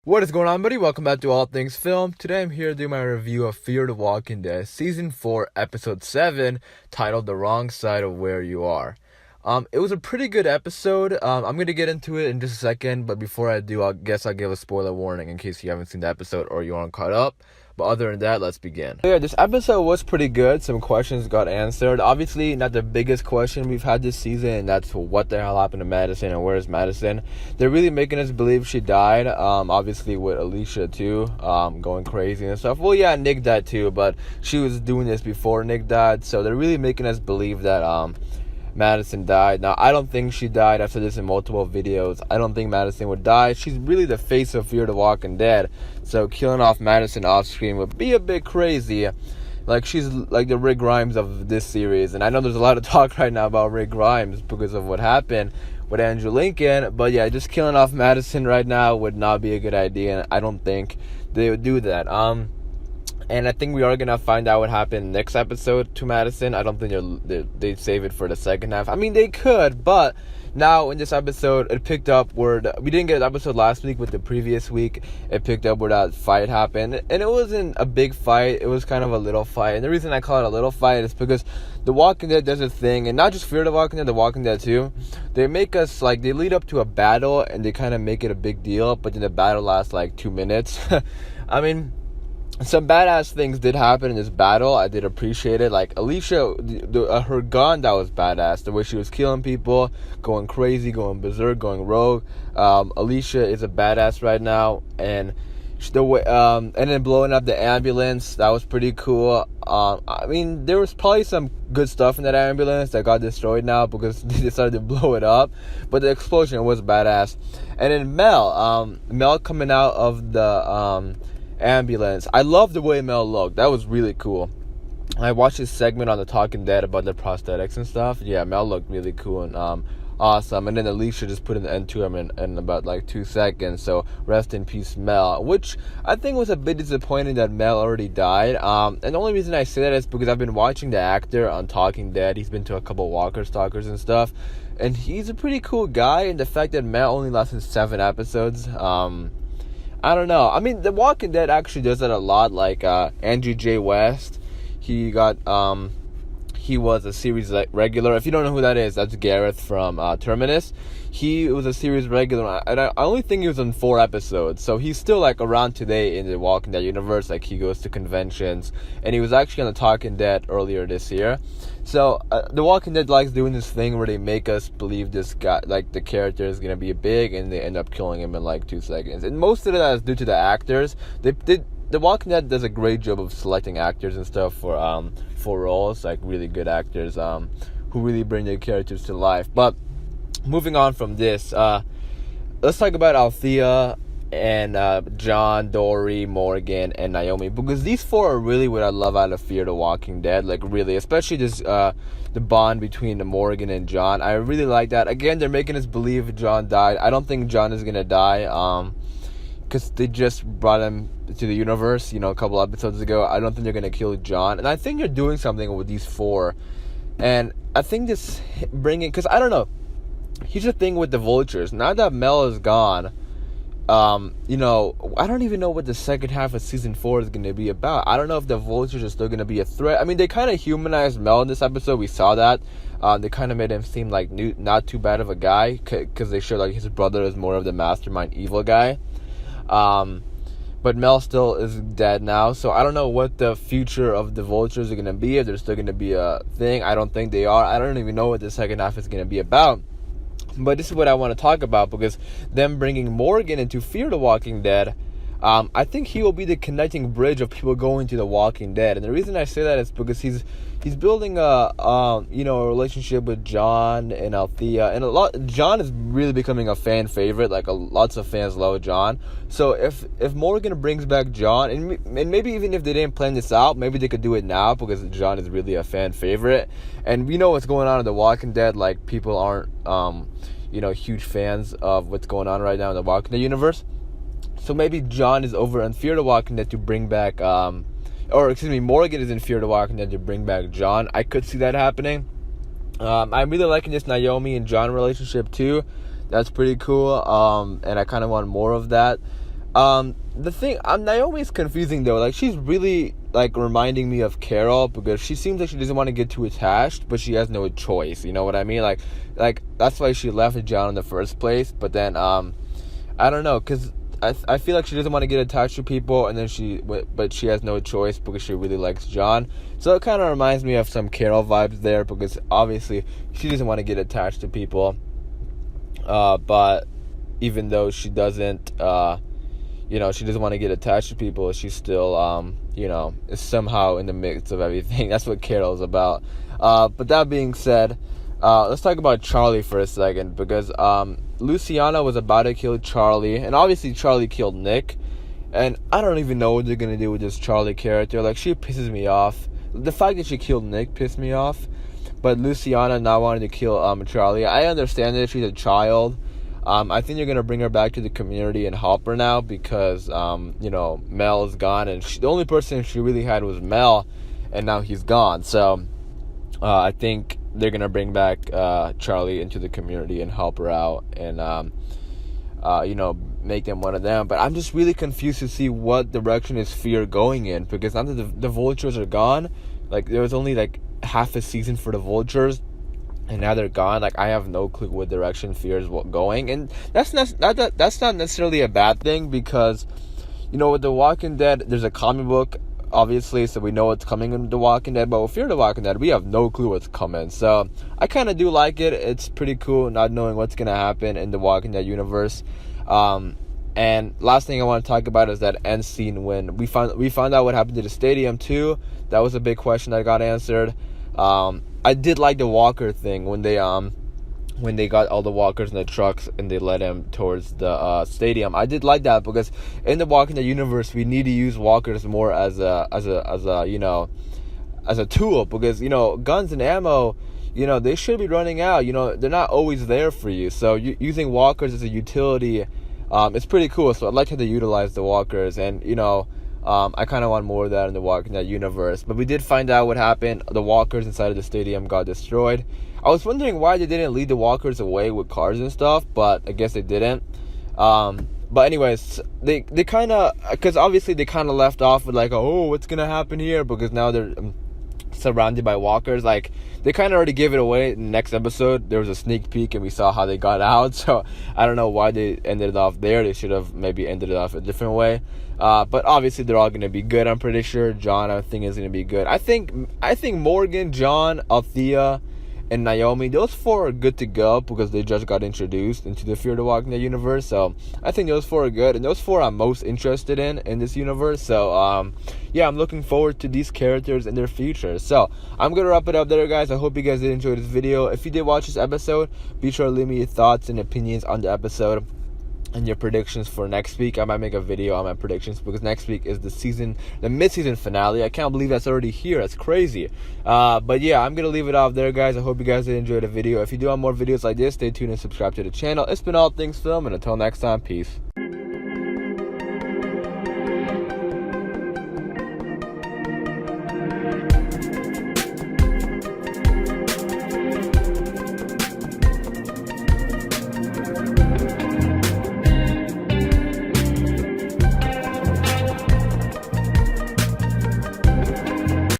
What is going on, buddy? Welcome back to All Things Film. Today I'm here to do my review of Fear the Walking Dead Season 4, Episode 7, titled The Wrong Side of Where You Are. It was a pretty good episode. I'm going to get into it in just a second, but before I do, I'll give a spoiler warning in case you haven't seen the episode or you aren't caught up. But other than that, let's begin. Yeah, this episode was pretty good. Some questions got answered. Obviously, not the biggest question we've had this season, and that's what the hell happened to Madison and where is Madison? They're really making us believe she died. Obviously with Alicia too, going crazy and stuff. Well, yeah, Nick died too, but she was doing this before Nick died, so they're really making us believe that Madison died. Now, I don't think she died. I've said this in multiple videos. I don't think Madison would die. She's really the face of Fear the Walking Dead. So killing off Madison off screen would be a bit crazy. Like, she's like the Rick Grimes of this series. And I know there's a lot of talk right now about Rick Grimes because of what happened with Andrew Lincoln. But yeah, just killing off Madison right now would not be a good idea. And I don't think they would do that. And I think we are going to find out what happened next episode to Madison. I don't think they'd save it for the second half. I mean, they could, but now in this episode, it picked up where we didn't get an episode last week, but the previous week, it picked up where that fight happened. And it wasn't a big fight. It was kind of a little fight. And the reason I call it a little fight is because The Walking Dead does a thing, and not just Fear the Walking Dead, The Walking Dead too. They make us, like, they lead up to a battle, and they kind of make it a big deal, but then the battle lasts, like, 2 minutes. I mean, some badass things did happen in this battle. I did appreciate it. Like, Alicia, her gun, that was badass. The way she was killing people, going crazy, going berserk, going rogue. Alicia is a badass right now. And and then blowing up the ambulance, that was pretty cool. I mean, there was probably some good stuff in that ambulance that got destroyed now because they decided to blow it up. But the explosion was badass. And then Mel coming out of the ambulance. I love the way Mel looked. That was really cool. I watched this segment on The Talking Dead about the prosthetics and stuff. Yeah, Mel looked really cool and awesome. And then Alicia just put an end to him in about like 2 seconds. So rest in peace, Mel. Which I think was a bit disappointing that Mel already died. And the only reason I say that is because I've been watching the actor on Talking Dead. He's been to a couple Walker Stalkers and stuff. And he's a pretty cool guy. And the fact that Mel only lasted 7 episodes, I don't know. I mean, The Walking Dead actually does that a lot. Like Andrew J. West, he was a series regular. If you don't know who that is, that's Gareth from Terminus. He was a series regular, and I only think he was on 4 episodes. So he's still like around today in the Walking Dead universe. Like, he goes to conventions, and he was actually on The Talking Dead earlier this year. So The Walking Dead likes doing this thing where they make us believe this guy, like the character, is gonna be big, and they end up killing him in like 2 seconds. And most of that is due to the actors. The Walking Dead does a great job of selecting actors and stuff for roles, like really good actors who really bring their characters to life. But moving on from this, let's talk about Althea and John, Dory, Morgan, and Naomi, because these 4 are really what I love out of Fear the Walking Dead. Like, really, especially this the bond between Morgan and John. I really like that. Again, they're making us believe John died. I don't think John is gonna die, because they just brought him to the universe, a couple episodes ago. I don't think they're gonna kill John, and I think they're doing something with these 4. And I think this bringing, because I don't know, here's the thing with the Vultures. Now that Mel is gone, I don't even know what the second half of season 4 is going to be about. I don't know if the Vultures are still going to be a threat. I mean, they kind of humanized Mel in this episode. We saw that. They kind of made him seem like not too bad of a guy, because they showed like his brother is more of the mastermind evil guy. But Mel still is dead now, so I don't know what the future of the Vultures are going to be, if they're still going to be a thing. I don't think they are. I don't even know what the second half is going to be about. But this is what I want to talk about, because them bringing Morgan into Fear the Walking Dead, I think he will be the connecting bridge of people going to The Walking Dead. And the reason I say that is because he's building a relationship with John and Althea, and John is really becoming a fan favorite. Like, lots of fans love John. So if Morgan brings back John, and maybe even if they didn't plan this out, maybe they could do it now, because John is really a fan favorite. And we know what's going on in The Walking Dead. Like, people aren't huge fans of what's going on right now in The Walking Dead universe. So maybe John is over in Fear the Walking Dead to bring back, Morgan is in Fear the Walking Dead to bring back John. I could see that happening. I'm really liking this Naomi and John relationship too. That's pretty cool. And I kind of want more of that. The thing, Naomi's confusing though. Like, she's really like reminding me of Carol because she seems like she doesn't want to get too attached, but she has no choice. You know what I mean? Like that's why she left John in the first place. But then, I don't know, cause I feel like she doesn't want to get attached to people, and then but she has no choice because she really likes John. So it kind of reminds me of some Carol vibes there because obviously she doesn't want to get attached to people. But even though she doesn't, she doesn't want to get attached to people, she's still, is somehow in the mix of everything. That's what Carol's about. But that being said, let's talk about Charlie for a second, because Luciana was about to kill Charlie, and obviously Charlie killed Nick, and I don't even know what they're gonna do with this Charlie character. Like, she pisses me off. The fact that she killed Nick pissed me off, but Luciana not wanting to kill Charlie, I understand that she's a child. I think they're gonna bring her back to the community and help her now because Mel is gone, and the only person she really had was Mel, and now he's gone. So I think they're gonna bring back Charlie into the community and help her out, and make them one of them. But I'm just really confused to see what direction is Fear going in, because now that the Vultures are gone, like there was only like half a season for the Vultures, and now they're gone. Like, I have no clue what direction Fear is going, and that's not necessarily a bad thing, because with The Walking Dead, there's a comic book, obviously, so we know what's coming in The Walking Dead, but with Fear the Walking Dead, we have no clue what's coming. So I kind of do like it. It's pretty cool not knowing what's gonna happen in The Walking Dead universe. And last thing I want to talk about is that end scene when we found out what happened to the stadium too. That was a big question that got answered. I did like the walker thing when they got all the walkers in the trucks and they led them towards the stadium. I did like that because in the Walking Dead universe, we need to use walkers more as a tool, because guns and ammo, they should be running out. They're not always there for you. So using walkers as a utility, it's pretty cool. So I'd like how they utilize the walkers, and I kind of want more of that in the Walking Dead universe. But we did find out what happened. The walkers inside of the stadium got destroyed. I was wondering why they didn't lead the walkers away with cars and stuff, but I guess they didn't. But anyways, they kind of, because obviously they kind of left off with like, oh, what's going to happen here? Because now they're surrounded by walkers. Like, they kind of already gave it away in the next episode. There was a sneak peek and we saw how they got out. So I don't know why they ended it off there. They should have maybe ended it off a different way. But obviously they're all going to be good. I'm pretty sure John, I think, is going to be good. I think Morgan, John, Althea, and Naomi, those four are good to go because they just got introduced into the Fear the Walking Dead universe. So I think those four are good, and those four I'm most interested in this universe. So yeah, I'm looking forward to these characters and their futures. So I'm gonna wrap it up there, guys. I hope you guys did enjoy this video. If you did watch this episode, be sure to leave me your thoughts and opinions on the episode and your predictions for next week. I might make a video on my predictions because next week is the mid-season finale. I can't believe that's already here. That's crazy. But yeah, I'm gonna leave it off there, guys. I hope you guys did enjoy the video. If you do want more videos like this, stay tuned and subscribe to the channel. It's been All Things Film, and until next time, peace.